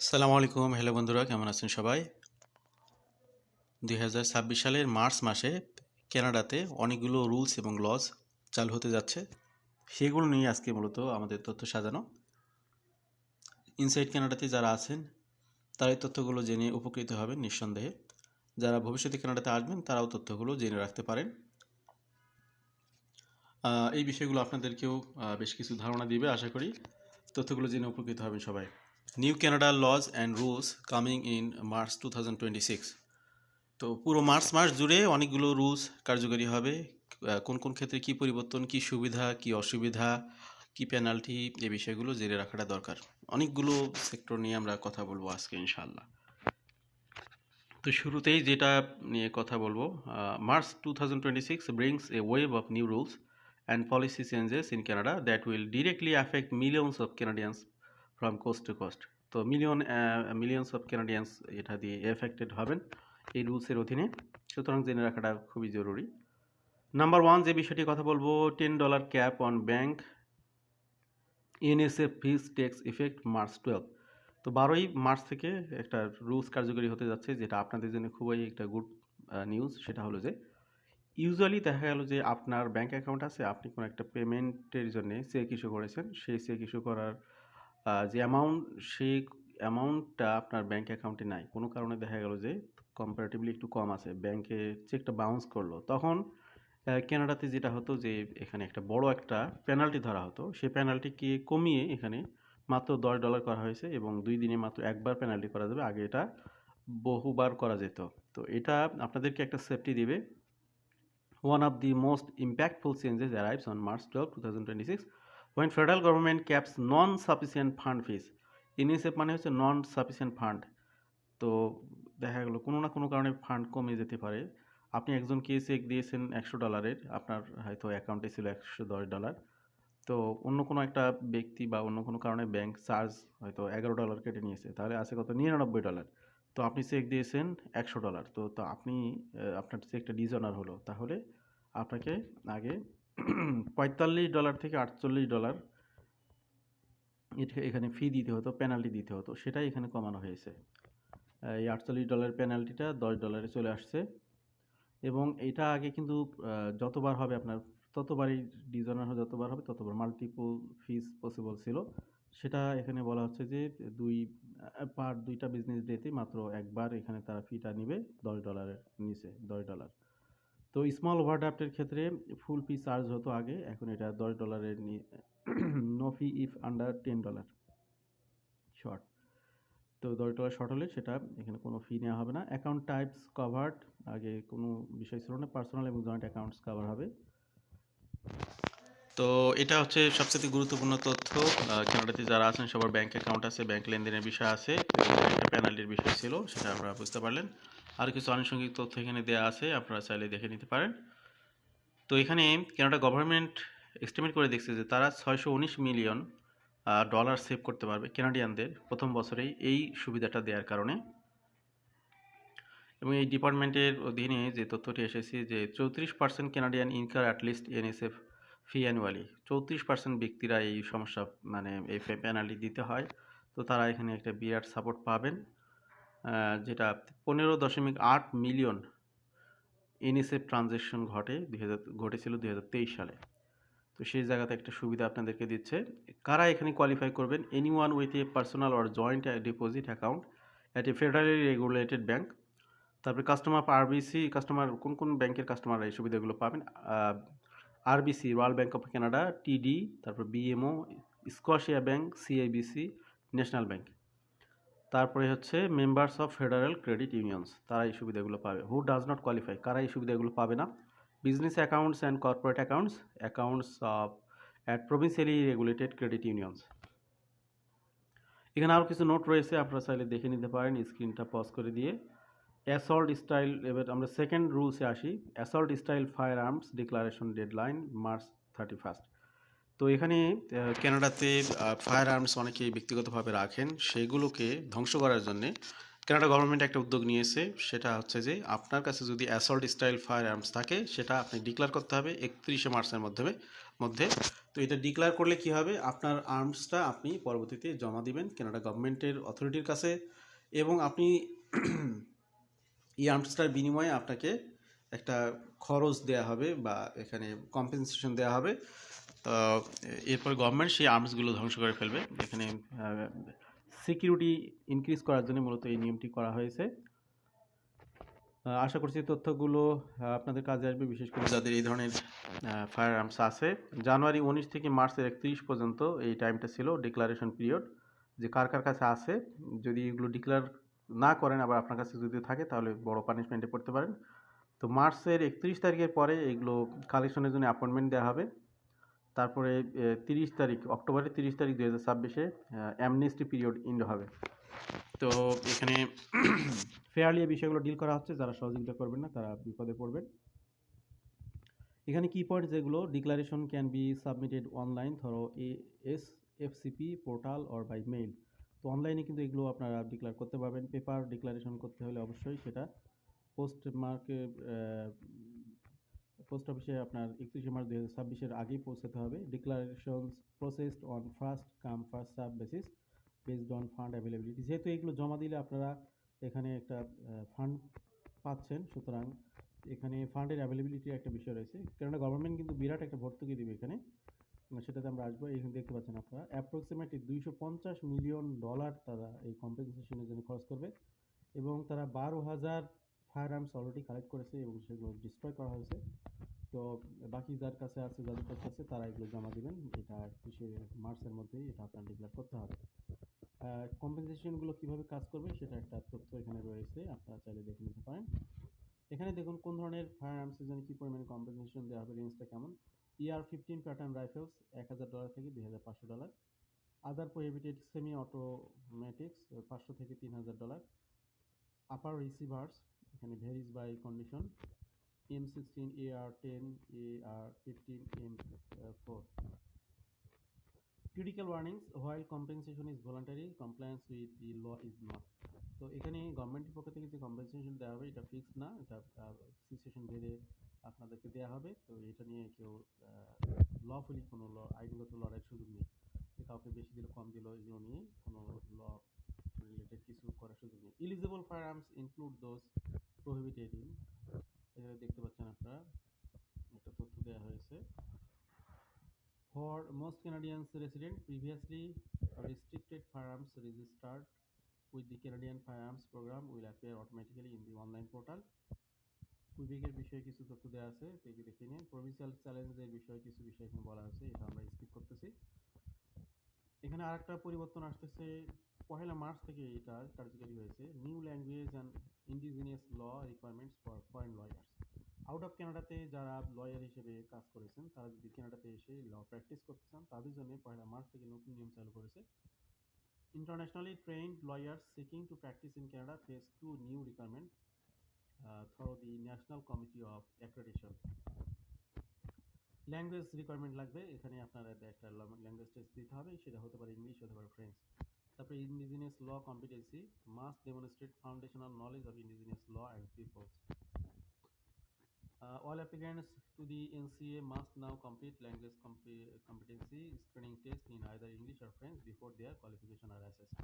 আসসালামু আলাইকুম। হ্যালো বন্ধুরা, কেমন আছেন সবাই? 2026 সালের মার্চ মাসে কানাডাতে অনেকগুলো রুলস এবং লজ চালু হতে যাচ্ছে। সেগুলো নিয়ে আজকে মূলত আমাদের তথ্য সাজানো। ইনসাইড কানাডাতে যারা আছেন তারা এই তথ্যগুলো জেনে উপকৃত হবেন নিঃসন্দেহে। যারা ভবিষ্যতে কানাডাতে আসবেন তারাও তথ্যগুলো জেনে রাখতে পারেন। এই বিষয়গুলো আপনাদেরকেও বেশ কিছু ধারণা দিবে আশা করি। তথ্যগুলো জেনে উপকৃত হবেন সবাই। New Canada laws and rules coming in March 2026। তো পুরো মার্চ মাস জুড়ে অনেকগুলো রুলস কার্যকরী হবে। কোন কোন ক্ষেত্রে কি পরিবর্তন, কি সুবিধা, কি অসুবিধা, কি পেনাল্টি, এই বিষয়গুলো জেনে রাখাটা দরকার। অনেকগুলো সেক্টর নিয়ে আমরা কথা বলবো আজকে ইনশাআল্লাহ। তো শুরুতেই যেটা নিয়ে কথা বলবো, March 2026 brings a wave of new rules and policy changes in Canada that will directly affect millions of Canadians from coast to coast. তো millions of Canadians এটা দিয়ে এফেক্টেড হবেন এই রুলসের অধীনে, সুতরাং জেনে রাখাটা খুবই জরুরি। নাম্বার ওয়ান যে বিষয়টি কথা বলবো, $10 cap on bank NSF fees takes effect March 12। তো 12ই মার্চ থেকে একটা রুলস কার্যকরী হতে যাচ্ছে, যেটা আপনাদের জন্য খুবই একটা গুড নিউজ। সেটা হলো যে ইউজুয়ালি দেখা গেল যে আপনার ব্যাংক অ্যাকাউন্ট আছে, আপনি কোনো একটা পেমেন্টের জন্য চেক ইস্যু করেছেন, সেই চেক ইস্যু করার যে অ্যামাউন্ট, সেই অ্যামাউন্টটা আপনার ব্যাংক অ্যাকাউন্টে নাই, কোনো কারণে দেখা গেল যে কম্পারেটিভলি একটু কম আছে, ব্যাংকে চেকটা বাউন্স করলো, তখন কানাডাতে যেটা হতো যে এখানে একটা বড় একটা পেনাল্টি ধরা হতো। সেই পেনাল্টিকে কমিয়ে এখানে মাত্র $10 করা হয়েছে এবং 2 দিনে মাত্র একবার পেনাল্টি করা যাবে। আগে এটা বহুবার করা যেত। তো এটা আপনাদেরকে একটা সেফটি দিবে। One of the most impactful changes arrives on March 12, 2026 when federal government caps non-sufficient fund fees. NSF মানে হচ্ছে নন সাফিসিয়েন্ট ফান্ড। তো দেখা গেলো কোনো না কোনো কারণে ফান্ড কমে যেতে পারে। আপনি একজনকে চেক দিয়েছেন $100, আপনার হয়তো অ্যাকাউন্টে ছিল $110। তো অন্য কোনো একটা ব্যক্তি বা অন্য কোনো কারণে ব্যাংক চার্জ হয়তো $11 কেটে নিয়েছে, তাহলে আছে কত, $99। তো আপনি চেক দিয়েছেন $100। তো তো আপনি আপনার চেকটা ডিসঅনার হলো, তাহলে আপনাকে আগে $45 থেকে $48 এখানে ফি দিতে হতো, পেনাল্টি দিতে হতো, সেটাই এখানে কমানো হয়েছে। এই $48 পেনাল্টিটা $10 চলে আসছে। এবং এটা আগে কিন্তু যতবার হবে আপনার ততবারই ডিসঅনার যতবার হবে ততবার মাল্টিপল ফিস পসিবল ছিল। সেটা এখানে বলা হচ্ছে যে দুইটা বিজনেস ডেতে মাত্র একবার এখানে তারা ফিটা নিবে $10 নিচে, $10। তো স্মল ওভারড্রাফটের ক্ষেত্রে ফুল ফি চার্জ হতো আগে, এখন এটা $10 no fee if under $10 short. তো $10 শর্ট হলে সেটা এখানে কোনো ফি নেওয়া হবে না। অ্যাকাউন্ট টাইপস কভার্ড, আগে কোনো বিষয় ছিল না, পার্সোনাল এবং জয়েন্ট অ্যাকাউন্টস কভার হবে। তো এটা হচ্ছে সবচেয়ে গুরুত্বপূর্ণ তথ্য। কানাডাতে যারা আছেন সবার ব্যাংক অ্যাকাউন্ট আছে, ব্যাংক লেনদেনের বিষয় আছে, একটা পেনাল্টির বিষয় ছিল, সেটা আপনারা বুঝতে পারলেন। আর কিছু আনুষঙ্গিক তথ্য এখানে দেওয়া আছে, আপনারা চাইলে দেখে নিতে পারেন। তো এখানে কানাডা গভর্নমেন্ট এস্টিমেট করে দেখছে যে তারা $619 মিলিয়ন সেভ করতে পারবে কানাডিয়ানদের প্রথম বছরেই এই সুবিধাটা দেওয়ার কারণে। এবং এই ডিপার্টমেন্টের অধীনে যে তথ্যটি এসেছে যে 34% কানাডিয়ান ইনকার অ্যাটলিস্ট এনএসএফ ফি অ্যানুয়ালি। 34% ব্যক্তিরা এই সমস্যা, মানে এই পেনাল্টি দিতে হয়। তো তারা এখানে একটা বিরাট সাপোর্ট পাবেন, যেটা 15.8 মিলিয়ন এনএসএফ ট্রানজ্যাকশন ঘটেছিল 2023 সালে। তো সেই জায়গাতে একটা সুবিধা আপনাদেরকে দিচ্ছে। কারা এখানে কোয়ালিফাই করবেন? Anyone with a personal or joint deposit account at a federally regulated bank. তারপরে কাস্টমার আরবিসি, কাস্টমার কোন কোন ব্যাংকের কাস্টমাররা এই সুবিধাগুলো পাবেন? RBC Royal Bank of Canada, TD, তারপর BMO, Scotia bank, CIBC, National Bank. তারপরে হচ্ছে members of federal credit unions, তারা এই সুবিধাগুলো পাবে। হু ডাজ নট কোয়ালিফাই, কারা এই সুবিধাগুলো পাবে না? Business accounts and corporate accounts of at provincially regulated credit unions. এখানে আরও কিছু নোট রয়েছে, আপনারা চাইলে দেখে নিতে পারেন স্ক্রিনটা পজ করে দিয়ে। অ্যাসল্ট স্টাইল, এবার আমরা সেকেন্ড রুলসে আসি। Assault style fire arms declaration deadline March 31। তো এখানে কানাডাতে ফায়ার আর্মস অনেকেই ব্যক্তিগতভাবে রাখেন, সেগুলোকে ধ্বংস করার জন্যে কানাডা গভর্নমেন্ট একটা উদ্যোগ নিয়েছে। সেটা হচ্ছে যে আপনার কাছে যদি অ্যাসল্ট স্টাইল ফায়ার আর্মস থাকে, সেটা আপনি ডিক্লেয়ার করতে হবে 31 মার্চের মধ্যে। তো তো এটা ডিক্লেয়ার করলে কি হবে, আপনার আর্মসটা আপনি পরবর্তীতে জমা দিবেন কানাডা গভর্নমেন্টের অথরিটির কাছে, এবং আপনি এই আর্মসটার বিনিময়ে আপনাকে একটা খরচ দেয়া হবে বা এখানে কম্পেনসেশন দেওয়া হবে। এরপর গভর্নমেন্ট সেই আর্মসগুলো ধ্বংস করে ফেলবে। এখানে সিকিউরিটি ইনক্রিজ করার জন্য মূলত এই নিয়মটি করা হয়েছে। আশা করছি তথ্যগুলো আপনাদের কাজে আসবে, বিশেষ করে যাদের এই ধরনের ফায়ার আর্মস আছে। জানুয়ারি 19 থেকে মার্চের 31 পর্যন্ত এই টাইমটা ছিল ডিক্লারেশন পিরিয়ড, যে কার কার কাছে আছে। যদি এগুলো ডিক্লেয়ার না করেন আবার আপনার কাছে যদি থাকে তাহলে বড় পানিশমেন্টে পড়তে পারেন। তো মার্চের 31 তারিখের পরে এগুলো কালেকশনের জন্য অ্যাপয়েন্টমেন্ট দেওয়া হবে। তারপরে 30 তারিখ, অক্টোবরের 30 তারিখ 2026-এ অ্যামনেস্টি পিরিয়ড ইন্ড হবে। তো এখানে ফেয়ারলি এই বিষয়গুলো ডিল করা হচ্ছে, যারা সহযোগিতা করবেন না তারা বিপদে পড়বেন। এখানে কি পয়েন্ট যেগুলো, declaration can be submitted online through SFCP portal or by mail. তো অনলাইনে কিন্তু এগুলো আপনারা ডিক্লেয়ার করতে পারবেন। পেপার ডিক্লারেশন করতে হলে অবশ্যই সেটা পোস্ট অফিসে আপনার 31 মার্চ 2026-এর আগেই পৌঁছাতে হবে। Declarations processed on first come first serve basis based on fund availability. যেহেতু এগুলো জমা দিলে আপনারা এখানে একটা ফান্ড পাচ্ছেন, সুতরাং এখানে ফান্ডের অ্যাভেলেবিলিটির একটা বিষয় রয়েছে। কেননা গভর্নমেন্ট কিন্তু বিরাট একটা ভর্তুকি দেবে এখানে, সেটাতে আমরা আসবো। এখানে দেখতে পাচ্ছেন আপনারা অ্যাপ্রক্সিমেটলি $250 মিলিয়ন তারা এই কম্পেনসেশনের জন্য খরচ করবে, এবং তারা 12,000 ফায়ার আর্মস অলরেডি কালেক্ট করেছে এবং সেগুলো ডিস্ট্রয় করা হয়েছে। তো বাকি যার কাছে আছে, যাদের কাছে আছে তারা এগুলো জমা দিবেন। এটা 31 মার্চের মধ্যেই এটা আপনার ডিক্লেয়ার করতে হবে। কম্পেনসেশনগুলো কিভাবে কাজ করবে সেটা একটা তথ্য এখানে রয়েছে, আপনারা চাইলে দেখে নিতে পারেন। এখানে দেখুন কোন ধরনের ফায়ার আর্মসের জন্য কি পরিমাণে কম্পেনসেশন দেওয়া হবে, রেঞ্জটা কেমন। ER-15 প্যাটার্ন রাইফেলস $1,000 থেকে $2,500। আদার প্রহিবিটেড সেমি অটোমেটিক্স $500 থেকে $3,000। আপার রিসিভার্স এখানে varies by condition, M16, AR-10, AR-15, M4। Critical warnings, while compensation is voluntary, compliance with the law is not. তো এখানে গভর্নমেন্টের পক্ষ থেকে যে কম্পেনসেশন দেওয়া হবে এটা ফিক্সড না, এটা সিচুয়েশন ভেদে আপনাদেরকে দেওয়া হবে। তো এটা নিয়ে কেউ লফুলি কোনো আইনগত লড়াইয়ের সুযোগ নেই, যে কাউকে বেশি দিল কম দিল এগুলো নিয়ে কোনো ল রিলেটেড কিছু করার সুযোগ নেই। Eligible fire arms include those prohibited in, এখানে দেখতে পাচ্ছেন আপনারা একটা তথ্য দেওয়া হয়েছে। For most Canadians resident previously restricted firearms registered with the Canadian Firearms Program will appear automatically in the online portal. কুইবেকের বিষয়ে কিছু তথ্য দেওয়া আছে, এটি দেখে নিন। প্রভিন্সিয়াল চ্যালেঞ্জের বিষয়ে কিছু বিষয় এখানে বলা আছে, এটা আমরা স্কিপ করতেছি। এখানে আরেকটা পরিবর্তন আসতেছে, 1 মার্চ থেকে এটা কার্যকরী হয়েছে। New language and indigenous law requirements for foreign lawyers. Out of কানাডাতে যারা লয়ার হিসেবে কাজ করেছেন, তারা যদি কানাডাতে এসে ল প্র্যাকটিস করতে চান তাদের জন্য 1 মার্চ থেকে নতুন নিয়ম চালু করেছে। Internationally trend lawyers seeking two practice in Canada face 2 new requirement through the national committee of accreditation. Language requirement লাগবে, এখানে আপনারা একটা ল্যাঙ্গুয়েজ টেস্ট দিতে হবে, সেটা হতে পারে ইংলিশ, হতে পারে ফ্রেঞ্চ। তারপরে indigenous law competency, must demonstrate foundational knowledge of indigenous law and peoples. All applicants to the NCA must now complete language competency screening test in either English or French before their qualification are assessed.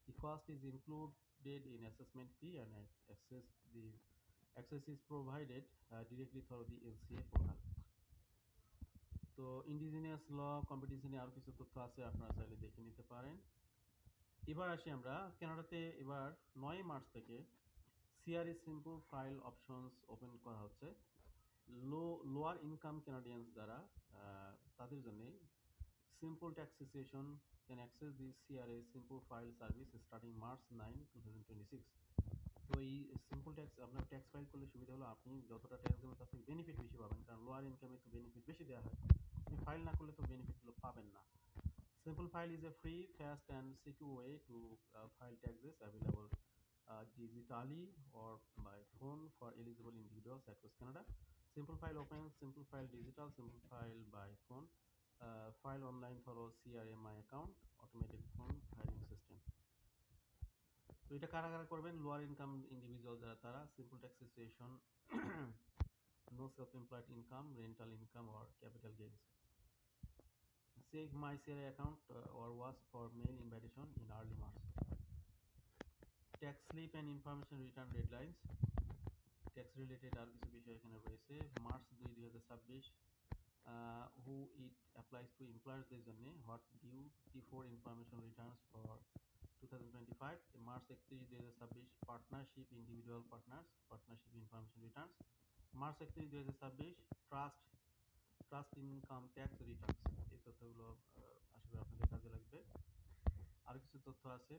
The cost is included in assessment fee, and access is provided directly through the NCA portal. তো indigenous ল কম্পিটিশনে আরও কিছু তথ্য আছে, আপনারা চাইলে দেখে নিতে পারেন। এবার আসি আমরা কানাডাতে, এবার 9 মার্চ থেকে CRA simple file options open করা হচ্ছে। লোয়ার ইনকাম কানাডিয়ানস যারা, তাদের জন্য simple tax situation can access the CRA simple file service starting March 9, 2026। তো এই সিম্পল ট্যাক্স আপনার ট্যাক্স ফাইল করলে সুবিধা হলো আপনি যতটা ট্যাক্স দেবেন তার থেকে বেনিফিট বেশি পাবেন, কারণ লোয়ার ইনকামে তো বেনিফিট বেশি দেওয়া হয়, আপনি ফাইল না করলে তো বেনিফিটগুলো পাবেন না। Simple File is a free, fast and secure way to file taxes, available digitally or by phone for eligible individuals across Canada. Simple File Open, Simple File Digital, Simple File by phone, file online through CRMI account, automatic phone filing system. তো এটা কারা কারা করবেন, lower income individual যারা তারা, simple tax situation, no self employed income, rental income or capital gains. check my CRA account or watch for mail invitation in early March. Tax slip and information return deadlines. Tax related আর কিছু বিষয় এখানে রয়েছে। March ২ ২০২৬ who it applies to employersদের জন্য what due T4 information returns for 2025 March ৩১ ২০২৬ partnership individual partnership information returns March ৩১ ২০২৬ trust income tax returns. এই তথ্যগুলো আশা করি আপনাদের কাজে লাগবে। আরো কিছু তথ্য আছে।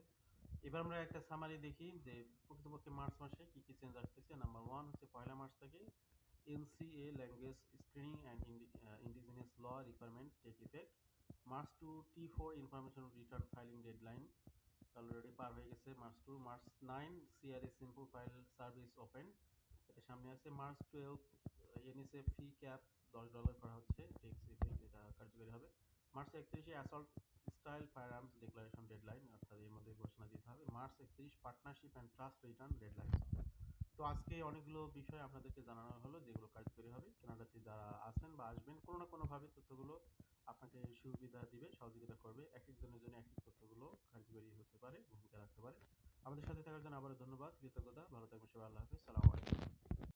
এবার আমরা একটা সামারি দেখি যে প্রকৃতপক্ষে মার্চ মাসে কি কি চেঞ্জ আসতেছে। নাম্বার 1 হচ্ছে পয়লা মার্চ থেকে NCA language screening and indigenous law requirement take effect. March 2 T4 information return filing deadline already পার হয়ে গেছে। March 9 CRA simple file service open, এটা সামনে আছে। মার্চ 12 এনএসএফ ফি ক্যাপ $10 করা হচ্ছে, টেক্স ইফেক্ট, এটা কার্যকরী হবে। March 31 assault style firearms declaration deadline, অর্থাৎ এর মধ্যে ঘোষণা দিতে হবে। March 31 partnership and trust return deadline. তো আজকে অনেকগুলো বিষয় আপনাদেরকে জানানো হলো যেগুলো কার্যকরী হবে। কানাডাতে যারা আছেন বা আসবেন কোনো না কোনোভাবে তথ্যগুলো আপনাকে সুবিধা দিবে, সহযোগিতা করবে। এক একজনের জন্য এক এক তথ্যগুলো কার্যকরী হতে পারে, ভূমিকা রাখতে পারে। আমাদের সাথে থাকার জন্য আবারও ধন্যবাদ, কৃতজ্ঞতা। ভালো থাকবেন সবাই। আল্লাহ হাফেজ। সালামু আলাইকুম।